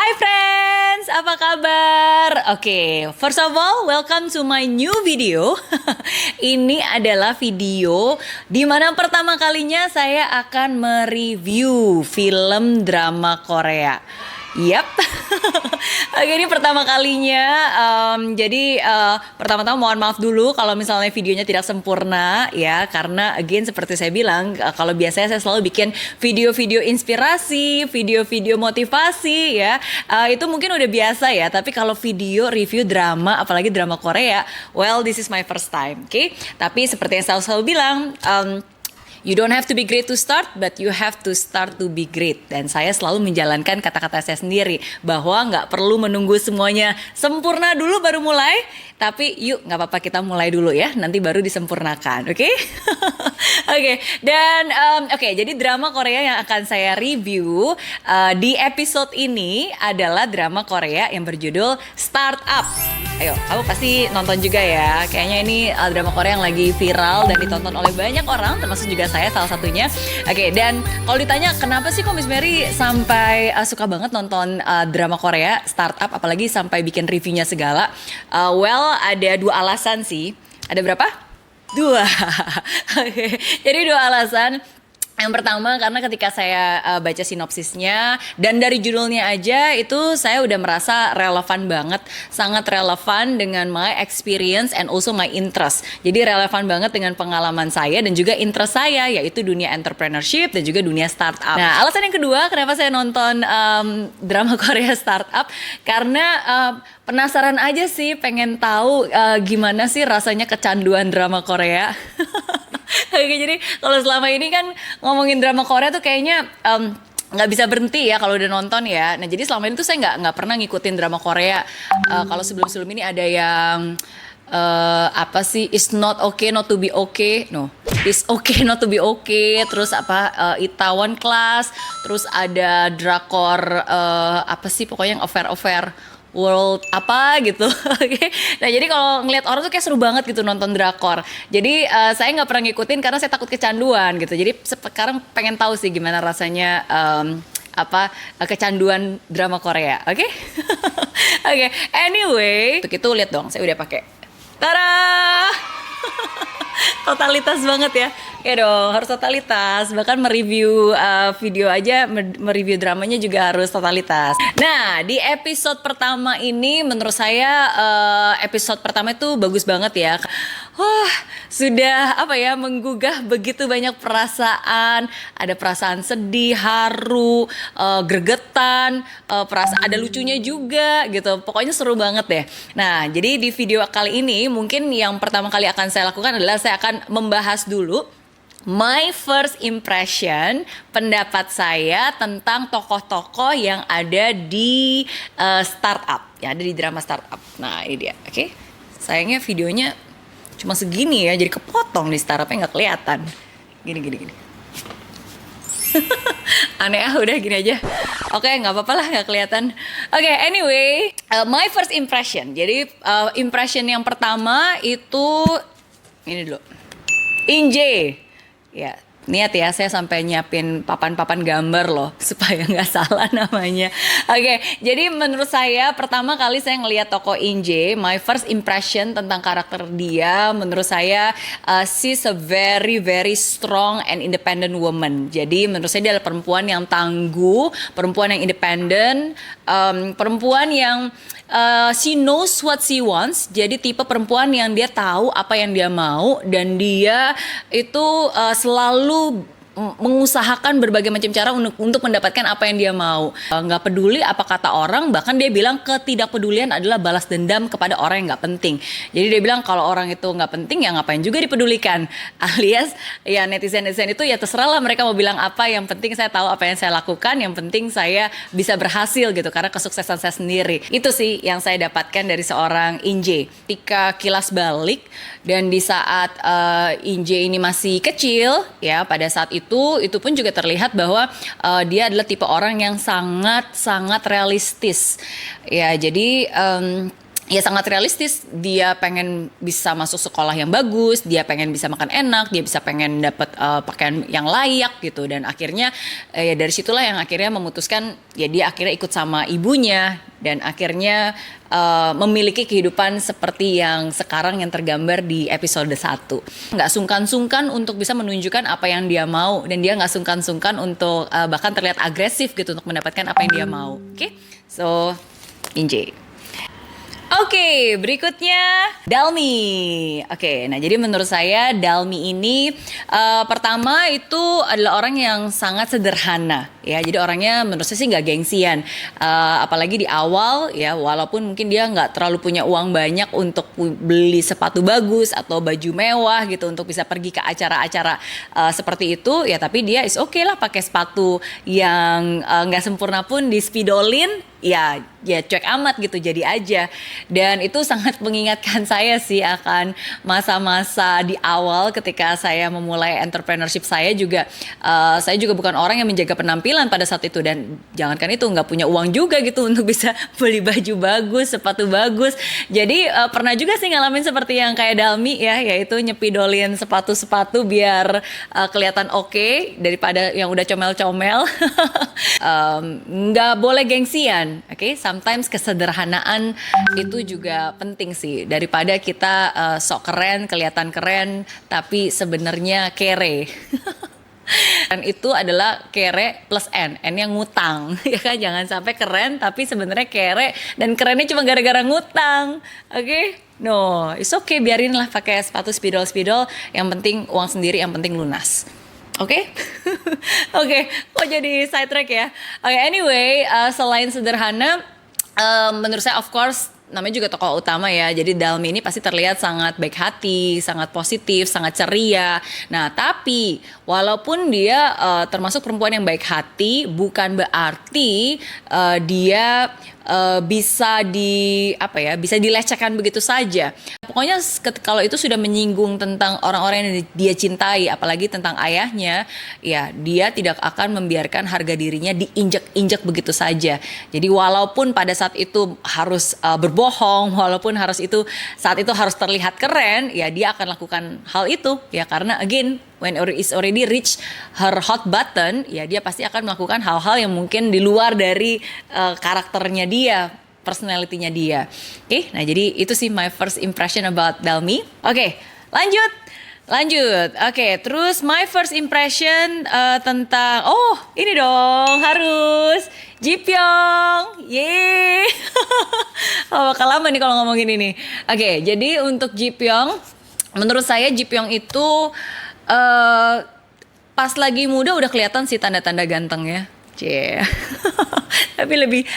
Hai friends, apa kabar? Oke, first of all, welcome to my new video. Ini adalah video di mana pertama kalinya saya akan mereview film drama Korea. Yap. Oke, ini pertama kalinya. Jadi pertama-tama mohon maaf dulu kalau misalnya videonya tidak sempurna ya, karena again seperti saya bilang, kalau biasanya saya selalu bikin video-video inspirasi, video-video motivasi ya. Itu mungkin udah biasa ya, tapi kalau video review drama, apalagi drama Korea, well this is my first time, oke? Tapi seperti yang saya selalu bilang, you don't have to be great to start, but you have to start to be great. Dan saya selalu menjalankan kata-kata saya sendiri, bahwa nggak perlu menunggu semuanya sempurna dulu baru mulai. Tapi yuk, nggak apa-apa, kita mulai dulu ya, nanti baru disempurnakan, oke? Oke, dan jadi drama Korea yang akan saya review di episode ini adalah drama Korea yang berjudul Startup. Ayo, kamu pasti nonton juga ya. Kayaknya ini drama Korea yang lagi viral dan ditonton oleh banyak orang, termasuk juga saya salah satunya. Oke, dan kalau ditanya kenapa sih kok Miss Mary sampai suka banget nonton drama Korea Startup, apalagi sampai bikin reviewnya segala? Well, ada dua alasan sih. Ada berapa? Dua. Oke, jadi dua alasan. Yang pertama, karena ketika saya baca sinopsisnya dan dari judulnya aja itu saya udah merasa relevan banget, sangat relevan dengan my experience and also my interest. Jadi relevan banget dengan pengalaman saya dan juga interest saya, yaitu dunia entrepreneurship dan juga dunia startup. Nah, alasan yang kedua kenapa saya nonton drama Korea Startup, karena penasaran aja sih, pengen tahu gimana sih rasanya kecanduan drama Korea. Oke, jadi kalau selama ini kan ngomongin drama Korea tuh kayaknya nggak bisa berhenti ya kalau udah nonton ya. Nah, jadi selama ini tuh saya nggak pernah ngikutin drama Korea. Kalau sebelum ini ada yang apa sih, It's Not Okay Not to Be Okay, no, It's Okay Not to Be Okay. Terus apa, Itaewon Class. Terus ada drakor apa sih pokoknya yang affair world apa gitu. Oke. Nah, jadi kalau ngeliat orang tuh kayak seru banget gitu nonton drakor. Jadi saya nggak pernah ngikutin karena saya takut kecanduan gitu. Jadi sekarang pengen tahu sih gimana rasanya kecanduan drama Korea. Oke? Oke. Anyway, untuk itu lihat dong, saya udah pakai. Tada! Totalitas banget ya. Ya dong, harus totalitas. Bahkan mereview video aja, mereview dramanya juga harus totalitas. Nah, di episode pertama ini menurut saya episode pertama itu bagus banget ya. Wah, sudah menggugah begitu banyak perasaan. Ada perasaan sedih, haru, gregetan, ada lucunya juga gitu. Pokoknya seru banget deh. Nah, jadi di video kali ini mungkin yang pertama kali akan saya lakukan adalah saya akan membahas dulu my first impression, pendapat saya tentang tokoh-tokoh yang ada di startup, yang ada di drama startup. Nah, ini dia, oke? Sayangnya videonya cuma segini ya, jadi kepotong di startupnya nggak kelihatan. Gini. Aneh udah gini aja. Oke, nggak apa-apa lah, nggak kelihatan. Oke, anyway, my first impression. Jadi impression yang pertama itu ini dulu. Inje. Ya, niat ya, saya sampai nyiapin papan-papan gambar loh supaya nggak salah namanya. Oke, jadi menurut saya pertama kali saya ngelihat tokoh Inje, my first impression tentang karakter dia, menurut saya she's a very very strong and independent woman. Jadi menurut saya dia adalah perempuan yang tangguh, perempuan yang independen, perempuan yang she knows what she wants. Jadi tipe perempuan yang dia tahu apa yang dia mau dan dia itu selalu mengusahakan berbagai macam cara untuk mendapatkan apa yang dia mau. Nggak peduli apa kata orang, bahkan dia bilang ketidakpedulian adalah balas dendam kepada orang yang nggak penting. Jadi dia bilang kalau orang itu nggak penting ya ngapain juga dipedulikan. Alias ya netizen-netizen itu ya terserah lah mereka mau bilang apa, yang penting saya tahu apa yang saya lakukan, yang penting saya bisa berhasil gitu karena kesuksesan saya sendiri. Itu sih yang saya dapatkan dari seorang Inje. Ketika kilas balik dan di saat Inje ini masih kecil ya, pada saat itu pun juga terlihat bahwa dia adalah tipe orang yang sangat realistis ya. Jadi ya sangat realistis. Dia pengen bisa masuk sekolah yang bagus, dia pengen bisa makan enak, dia bisa pengen dapat pakaian yang layak gitu. Dan akhirnya ya dari situlah yang akhirnya memutuskan ya dia akhirnya ikut sama ibunya dan akhirnya memiliki kehidupan seperti yang sekarang yang tergambar di episode 1. Nggak sungkan-sungkan untuk bisa menunjukkan apa yang dia mau, dan dia nggak sungkan-sungkan untuk bahkan terlihat agresif gitu untuk mendapatkan apa yang dia mau. Oke? So, enjoy. Oke, berikutnya Dalmi. Oke, nah jadi menurut saya Dalmi ini pertama itu adalah orang yang sangat sederhana ya. Jadi orangnya menurut saya sih nggak gengsian. Apalagi di awal ya, walaupun mungkin dia nggak terlalu punya uang banyak untuk beli sepatu bagus atau baju mewah gitu untuk bisa pergi ke acara-acara seperti itu ya, tapi dia is okay lah pakai sepatu yang nggak sempurna pun di spidolin. Ya cuek amat gitu, jadi aja. Dan itu sangat mengingatkan saya sih akan masa-masa di awal ketika saya memulai entrepreneurship saya juga. Saya juga bukan orang yang menjaga penampilan pada saat itu, dan jangankan itu nggak punya uang juga gitu untuk bisa beli baju bagus, sepatu bagus. Jadi pernah juga sih ngalamin seperti yang kayak Dalmi ya, yaitu nyepidolin sepatu-sepatu biar kelihatan oke daripada yang udah comel-comel. Nggak boleh gengsian. Oke, sometimes kesederhanaan itu juga penting sih, daripada kita sok keren, kelihatan keren, tapi sebenarnya kere. Dan itu adalah kere plus N yang ngutang, ya kan? Jangan sampai keren tapi sebenarnya kere, dan kerennya cuma gara-gara ngutang. Oke? No, it's okay, biarin lah pakai sepatu spidol-spidol, yang penting uang sendiri, yang penting lunas. Oke, oke, kok jadi side track ya? Oke, anyway, selain sederhana, menurut saya of course namanya juga tokoh utama ya. Jadi Dalmi ini pasti terlihat sangat baik hati, sangat positif, sangat ceria. Nah, tapi walaupun dia termasuk perempuan yang baik hati, bukan berarti dia bisa bisa dilecehkan begitu saja. Pokoknya kalau itu sudah menyinggung tentang orang-orang yang dia cintai, apalagi tentang ayahnya, ya dia tidak akan membiarkan harga dirinya diinjak-injak begitu saja. Jadi walaupun pada saat itu harus berbohong, walaupun saat itu harus terlihat keren, ya dia akan lakukan hal itu ya, karena again when it's already reach her hot button, ya dia pasti akan melakukan hal-hal yang mungkin di luar dari karakternya dia, personality-nya dia. Oke, nah jadi itu sih my first impression about Dalmi. Oke, lanjut. Oke, terus my first impression tentang ini dong, harus Ji Pyong. Yeay. Bakal lama nih kalau ngomongin ini. Oke, jadi untuk Ji Pyong, menurut saya Ji Pyong itu pas lagi muda udah kelihatan sih tanda-tanda gantengnya. Tapi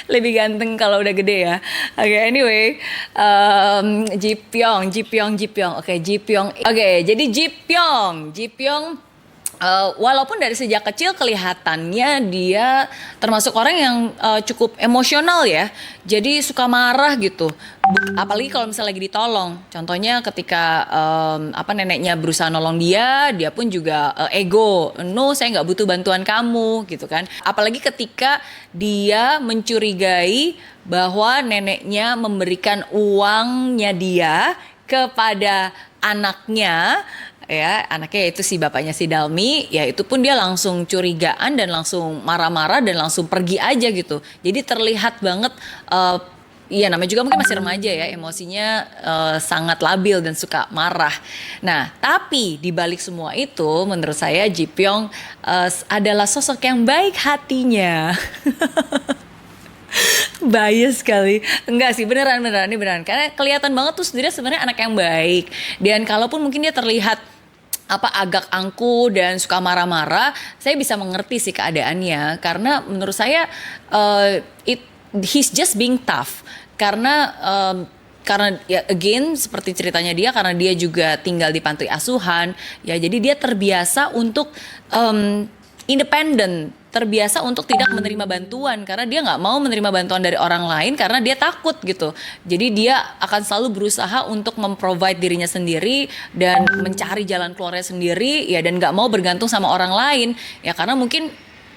lebih ganteng kalau udah gede ya. Oke, anyway, Ji Pyong. Oke, Ji Pyong. Oke, jadi Ji Pyong walaupun dari sejak kecil kelihatannya dia termasuk orang yang cukup emosional ya. Jadi suka marah gitu. Apalagi kalau misalnya lagi ditolong. Contohnya ketika neneknya berusaha nolong dia pun juga ego. No, saya nggak butuh bantuan kamu gitu kan. Apalagi ketika dia mencurigai bahwa neneknya memberikan uangnya dia kepada anaknya. Ya, anaknya itu si bapaknya si Dalmi, ya itu pun dia langsung curigaan dan langsung marah-marah dan langsung pergi aja gitu. Jadi terlihat banget, iya namanya juga mungkin masih remaja ya, emosinya sangat labil dan suka marah. Nah, tapi di balik semua itu menurut saya Ji Pyong adalah sosok yang baik hatinya. Bias sekali. Enggak sih, beneran ini beneran. Karena kelihatan banget tuh dia sebenarnya anak yang baik. Dan kalaupun mungkin dia terlihat agak angkuh dan suka marah-marah, saya bisa mengerti sih keadaannya, karena menurut saya he's just being tough, karena ya again seperti ceritanya dia, karena dia juga tinggal di panti asuhan ya, jadi dia terbiasa untuk independen, terbiasa untuk tidak menerima bantuan, karena dia nggak mau menerima bantuan dari orang lain karena dia takut gitu. Jadi dia akan selalu berusaha untuk memprovide dirinya sendiri dan mencari jalan keluarnya sendiri ya, dan nggak mau bergantung sama orang lain ya, karena mungkin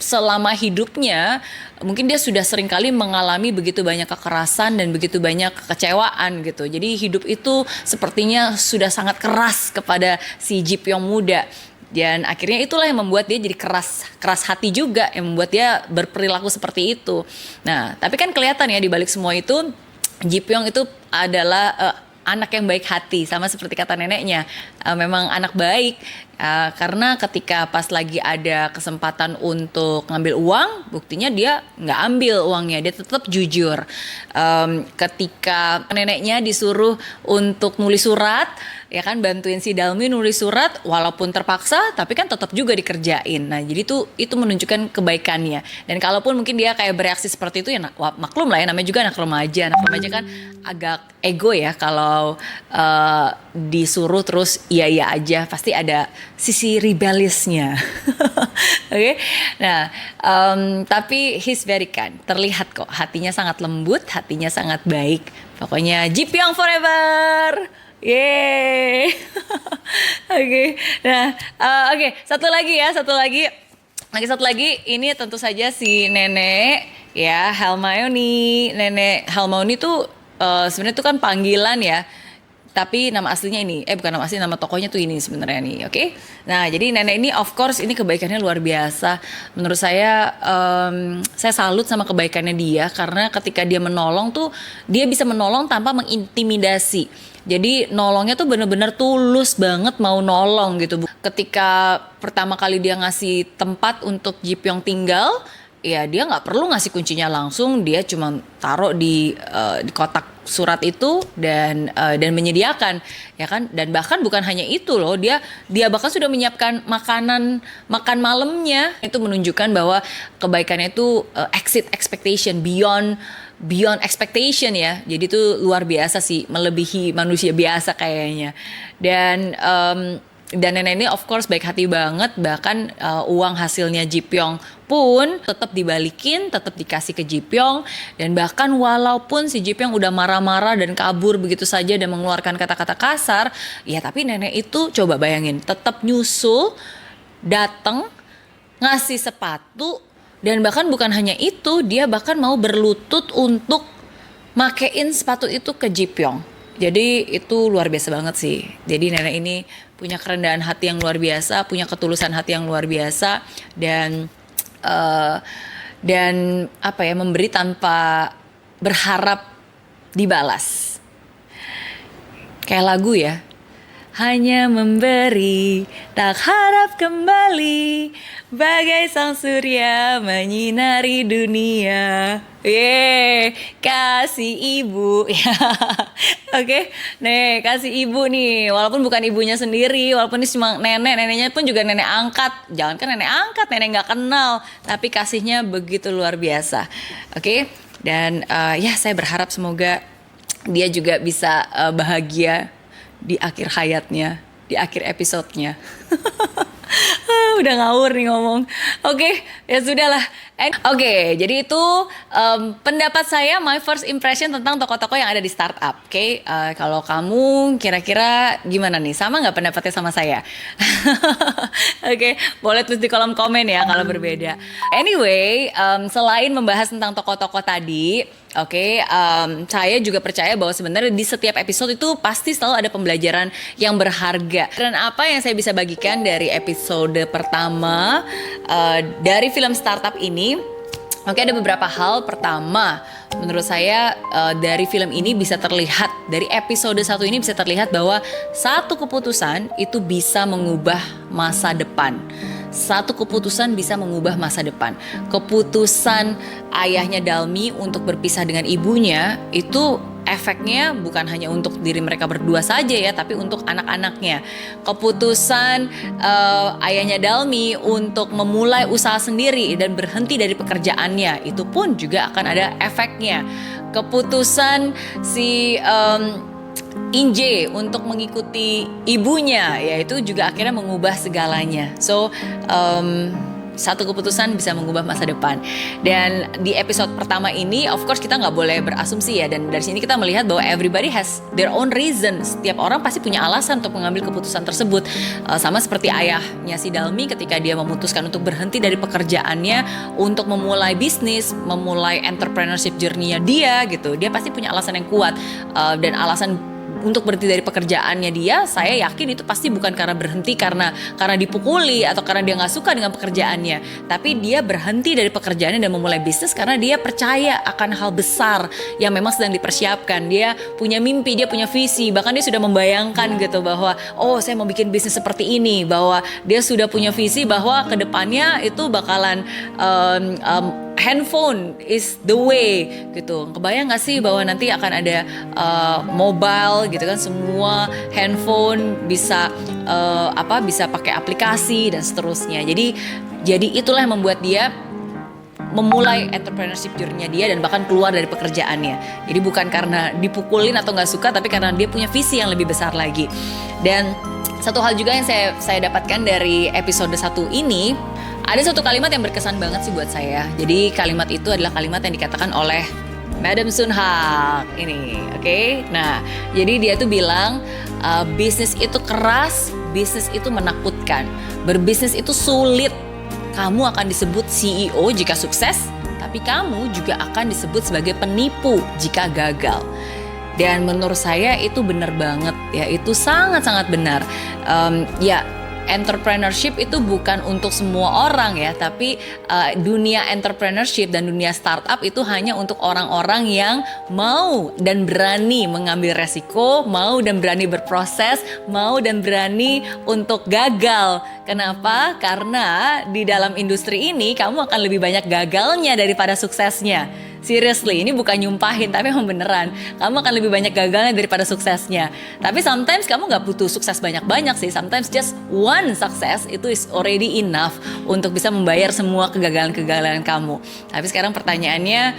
selama hidupnya mungkin dia sudah sering kali mengalami begitu banyak kekerasan dan begitu banyak kekecewaan gitu. Jadi hidup itu sepertinya sudah sangat keras kepada si Ji Pyong muda. Dan akhirnya itulah yang membuat dia jadi keras hati juga, yang membuat dia berperilaku seperti itu. Nah, tapi kan kelihatan ya di balik semua itu Ji Pyong itu adalah anak yang baik hati, sama seperti kata neneknya, memang anak baik. Karena ketika pas lagi ada kesempatan untuk ngambil uang, buktinya dia nggak ambil uangnya, dia tetap jujur. Ketika neneknya disuruh untuk nulis surat, ya kan, bantuin si Dalmi nulis surat, walaupun terpaksa, tapi kan tetap juga dikerjain. Nah, jadi itu menunjukkan kebaikannya. Dan kalaupun mungkin dia kayak bereaksi seperti itu, ya maklum lah ya, namanya juga anak remaja. Anak remaja kan agak ego ya, kalau disuruh terus iya aja, pasti ada sisi rebellious-nya. Oke. Nah, tapi he's very kind. Terlihat kok hatinya sangat lembut, hatinya sangat baik. Pokoknya Ji Pyong forever. Yeay. Oke. Nah, satu lagi. Ini tentu saja si nenek ya, Hermione. Nenek Hermione tuh sebenarnya itu kan panggilan ya. Tapi nama aslinya ini, bukan nama asli, nama tokohnya tuh ini sebenarnya nih, oke? Nah, jadi nenek ini of course ini kebaikannya luar biasa. Menurut saya salut sama kebaikannya dia, karena ketika dia menolong tuh, dia bisa menolong tanpa mengintimidasi. Jadi nolongnya tuh bener-bener tulus banget mau nolong gitu. Ketika pertama kali dia ngasih tempat untuk Ji Pyong tinggal, ya dia nggak perlu ngasih kuncinya langsung, dia cuma taruh di kotak surat itu dan menyediakan, ya kan. Dan bahkan bukan hanya itu loh, dia bahkan sudah menyiapkan makan malamnya. Itu menunjukkan bahwa kebaikannya itu exceed expectation, beyond expectation ya. Jadi itu luar biasa sih, melebihi manusia biasa kayaknya. Dan nenek ini of course baik hati banget. Bahkan uang hasilnya Ji Pyong pun tetap dibalikin, tetap dikasih ke Ji Pyong. Dan bahkan walaupun si Ji Pyong udah marah-marah dan kabur begitu saja dan mengeluarkan kata-kata kasar, ya tapi nenek itu coba bayangin, tetap nyusul, datang, ngasih sepatu. Dan bahkan bukan hanya itu, dia bahkan mau berlutut untuk makein sepatu itu ke Ji Pyong. Jadi itu luar biasa banget sih. Jadi nenek ini punya kerendahan hati yang luar biasa, punya ketulusan hati yang luar biasa, dan memberi tanpa berharap dibalas. Kayak lagu ya. Hanya memberi, tak harap kembali, bagai sang surya menyinari dunia. Kasih ibu. Oke. Nih, kasih ibu nih. Walaupun bukan ibunya sendiri, walaupun ini cuma neneknya pun juga nenek angkat. Jangan kan nenek angkat, nenek nggak kenal, tapi kasihnya begitu luar biasa. Oke. Dan saya berharap semoga dia juga bisa bahagia di akhir hayatnya, di akhir episodenya. Udah ngawur nih ngomong. Oke, ya sudahlah. Oke, jadi itu pendapat saya, my first impression tentang tokoh-tokoh yang ada di startup. Oke, kalau kamu kira-kira gimana nih? Sama nggak pendapatnya sama saya? Oke, boleh tulis di kolom komen ya kalau berbeda. Anyway, selain membahas tentang tokoh-tokoh tadi, saya juga percaya bahwa sebenarnya di setiap episode itu pasti selalu ada pembelajaran yang berharga. Dan apa yang saya bisa bagikan dari episode pertama dari film startup ini? Ada beberapa hal. Pertama, menurut saya dari film ini bisa terlihat, dari episode 1 ini bisa terlihat bahwa satu keputusan itu bisa mengubah masa depan. Satu keputusan bisa mengubah masa depan. Keputusan ayahnya Dalmi untuk berpisah dengan ibunya itu efeknya bukan hanya untuk diri mereka berdua saja ya, tapi untuk anak-anaknya. Keputusan ayahnya Dalmi untuk memulai usaha sendiri dan berhenti dari pekerjaannya, itu pun juga akan ada efeknya. Keputusan si Inje untuk mengikuti ibunya, yaitu juga akhirnya mengubah segalanya. So satu keputusan bisa mengubah masa depan. Dan di episode pertama ini, of course kita nggak boleh berasumsi ya. Dan dari sini kita melihat bahwa everybody has their own reason. Setiap orang pasti punya alasan untuk mengambil keputusan tersebut. Sama seperti ayahnya si Dalmi ketika dia memutuskan untuk berhenti dari pekerjaannya untuk memulai bisnis, memulai entrepreneurship journey-nya dia gitu. Dia pasti punya alasan yang kuat, dan alasan untuk berhenti dari pekerjaannya dia, saya yakin itu pasti bukan karena berhenti karena dipukuli atau karena dia nggak suka dengan pekerjaannya, tapi dia berhenti dari pekerjaannya dan memulai bisnis karena dia percaya akan hal besar yang memang sedang dipersiapkan. Dia punya mimpi, dia punya visi, bahkan dia sudah membayangkan gitu bahwa saya mau bikin bisnis seperti ini, bahwa dia sudah punya visi bahwa kedepannya itu bakalan handphone is the way gitu. Kebayang gak sih bahwa nanti akan ada mobile gitu kan, semua handphone bisa bisa pakai aplikasi dan seterusnya. Jadi itulah yang membuat dia memulai entrepreneurship journey-nya dia dan bahkan keluar dari pekerjaannya. Jadi bukan karena dipukulin atau nggak suka, tapi karena dia punya visi yang lebih besar lagi. Dan satu hal juga yang saya dapatkan dari episode 1 ini, ada satu kalimat yang berkesan banget sih buat saya. Jadi kalimat itu adalah kalimat yang dikatakan oleh Madam Sun Hak ini, oke? Nah, jadi dia tuh bilang bisnis itu keras, bisnis itu menakutkan, berbisnis itu sulit. Kamu akan disebut CEO jika sukses, tapi kamu juga akan disebut sebagai penipu jika gagal. Dan menurut saya itu benar banget ya, itu sangat-sangat benar. Entrepreneurship itu bukan untuk semua orang ya, tapi dunia entrepreneurship dan dunia startup itu hanya untuk orang-orang yang mau dan berani mengambil resiko, mau dan berani berproses, mau dan berani untuk gagal. Kenapa? Karena di dalam industri ini kamu akan lebih banyak gagalnya daripada suksesnya. Seriously, ini bukan nyumpahin, tapi emang beneran. Kamu akan lebih banyak gagalnya daripada suksesnya. Tapi sometimes kamu gak butuh sukses banyak-banyak sih. Sometimes just one success itu is already enough untuk bisa membayar semua kegagalan-kegagalan kamu. Tapi sekarang pertanyaannya,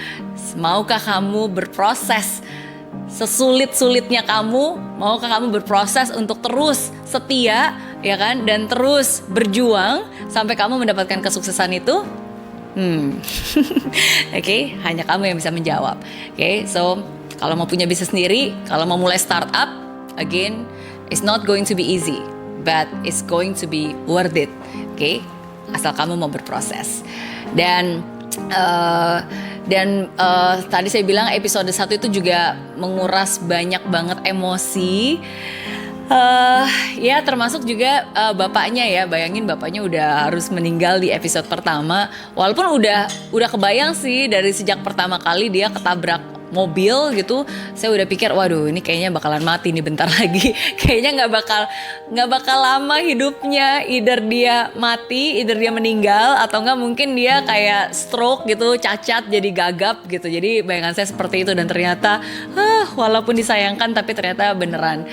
maukah kamu berproses sesulit-sulitnya kamu? Maukah kamu berproses untuk terus setia, ya kan? Dan terus berjuang sampai kamu mendapatkan kesuksesan itu? Oke, hanya kamu yang bisa menjawab. Oke, so kalau mau punya bisnis sendiri, kalau mau mulai startup, again, it's not going to be easy, but it's going to be worth it. Oke, asal kamu mau berproses. Dan tadi saya bilang episode 1 itu juga menguras banyak banget emosi. Ya termasuk juga bapaknya ya, bayangin bapaknya udah harus meninggal di episode pertama. Walaupun udah kebayang sih dari sejak pertama kali dia ketabrak mobil gitu, saya udah pikir waduh ini kayaknya bakalan mati nih bentar lagi. Kayaknya nggak bakal lama hidupnya, either dia mati, either dia meninggal, atau nggak mungkin dia kayak stroke gitu, cacat jadi gagap gitu. Jadi bayangan saya seperti itu, dan ternyata walaupun disayangkan tapi ternyata beneran.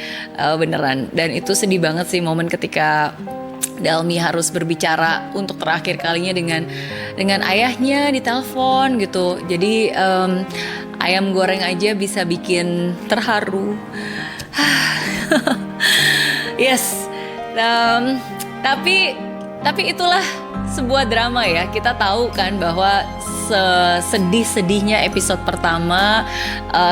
Dan itu sedih banget sih momen ketika Dalmi harus berbicara untuk terakhir kalinya dengan ayahnya di telepon gitu. Jadi ayam goreng aja bisa bikin terharu. Yes. Tapi itulah sebuah drama ya. Kita tahu kan bahwa sesedih-sedihnya episode pertama,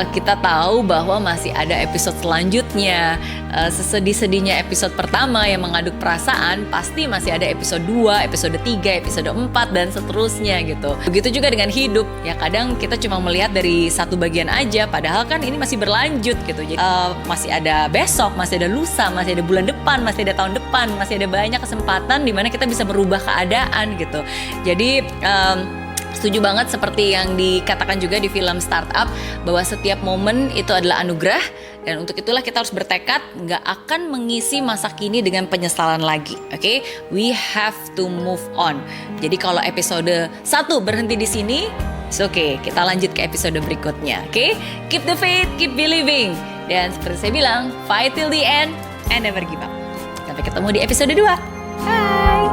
kita tahu bahwa masih ada episode selanjutnya. Sesedih-sedihnya episode pertama yang mengaduk perasaan, pasti masih ada episode 2, episode 3, episode 4 dan seterusnya gitu. Begitu juga dengan hidup. Ya kadang kita cuma melihat dari satu bagian aja, padahal kan ini masih berlanjut gitu. Jadi masih ada besok, masih ada lusa, masih ada bulan depan, masih ada tahun depan, masih ada banyak kesempatan di mana kita bisa merubah keadaan gitu. Jadi setuju banget seperti yang dikatakan juga di film Startup, bahwa setiap momen itu adalah anugerah, dan untuk itulah kita harus bertekad nggak akan mengisi masa kini dengan penyesalan lagi. Oke? We have to move on. Jadi kalau episode 1 berhenti di sini, it's okay, kita lanjut ke episode berikutnya. Oke? Keep the faith, keep believing. Dan seperti saya bilang, fight till the end and never give up. Sampai ketemu di episode 2. Bye.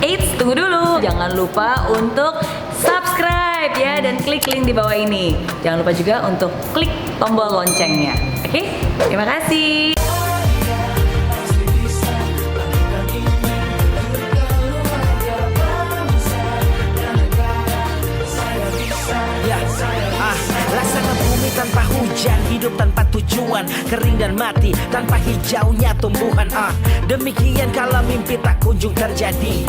Eits, tunggu dulu. Jangan lupa untuk subscribe ya, dan klik link di bawah ini. Jangan lupa juga untuk klik tombol loncengnya. Oke? Terima kasih. hujan, hidup tanpa tujuan, kering dan mati tanpa hijaunya tumbuhan. Demikian kalau mimpi tak kunjung terjadi,